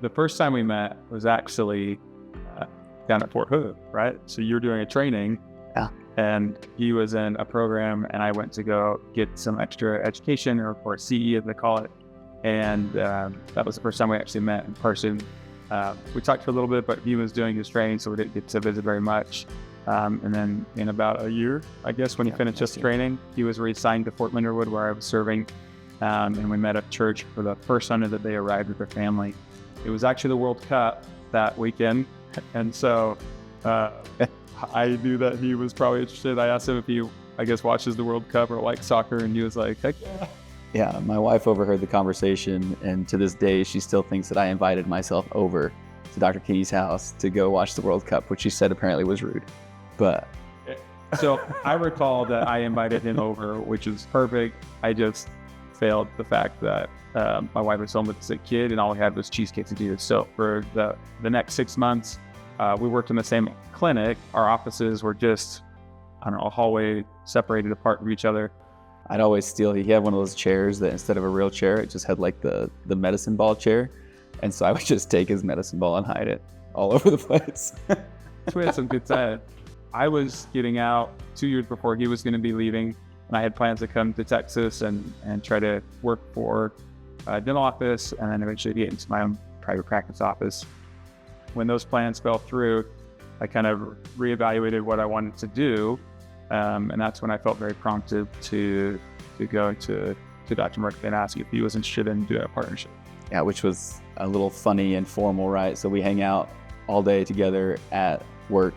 the first time we met was actually down at Fort Hood, right? So you're doing a training. Yeah. And he was in a program, and I went to go get some extra education, or CE as they call it. And that was the first time we actually met in person. We talked for a little bit, but he was doing his training, so we didn't get to visit very much. And then in about a year, I guess, when he finished his training, he was reassigned to Fort Leonardwood, where I was serving. And we met at church for the first Sunday that they arrived with their family. It was actually the World Cup that weekend. And so I knew that he was probably interested. I asked him if he, I guess, watches the World Cup or likes soccer, and he was like, heck yeah. Yeah, my wife overheard the conversation, and to this day, she still thinks that I invited myself over to Dr. Kinney's house to go watch the World Cup, which she said apparently was rude. But so I recall that I invited him over, which is perfect. I just failed the fact that my wife was home with a sick kid, and all we had was cheesecake to do. So for the next 6 months, we worked in the same clinic. Our offices were just, I don't know, a hallway separated apart from each other. I'd always steal. He had one of those chairs that instead of a real chair, it just had like the medicine ball chair. And so I would just take his medicine ball and hide it all over the place. So we had some good time. I was getting out 2 years before he was going to be leaving, and I had plans to come to Texas and try to work for a dental office, and then eventually get into my own private practice office. When those plans fell through, I kind of reevaluated what I wanted to do. And that's when I felt very prompted to go to Dr. Murphy and ask if he was interested in doing a partnership. Yeah, which was a little funny and formal, right? So we hang out all day together at work.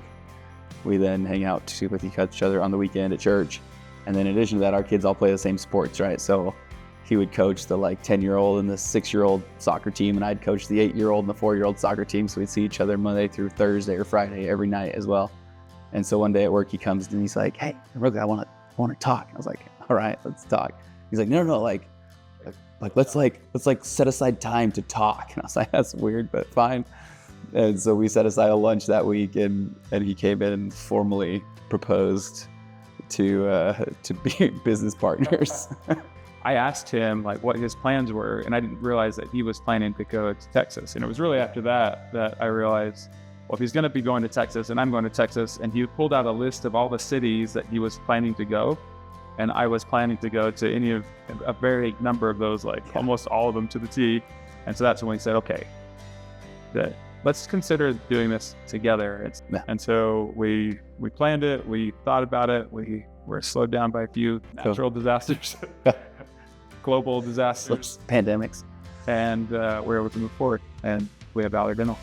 We then hang out with each other on the weekend at church. And then in addition to that, our kids all play the same sports, right? So he would coach the 10-year-old and the 6-year-old soccer team, and I'd coach the 8-year-old and the 4-year-old soccer team. So we'd see each other Monday through Thursday or Friday every night as well. And so one day at work, he comes and he's like, "Hey, Rogue, I want to talk." And I was like, "All right, let's talk." He's like, "No, let's set aside time to talk." And I was like, "That's weird, but fine." And so we set aside a lunch that week, and he came in and formally proposed to be business partners. I asked him what his plans were, and I didn't realize that he was planning to go to Texas. And it was really after that I realized, well, if he's going to be going to Texas and I'm going to Texas, and he pulled out a list of all the cities that he was planning to go, and I was planning to go to any of a very number of those, almost all of them to the T. And so that's when we said, okay, let's consider doing this together. And so we planned it, we thought about it, we were slowed down by a few natural disasters, global disasters, pandemics, and we're able to move forward. And we have Valor Dental.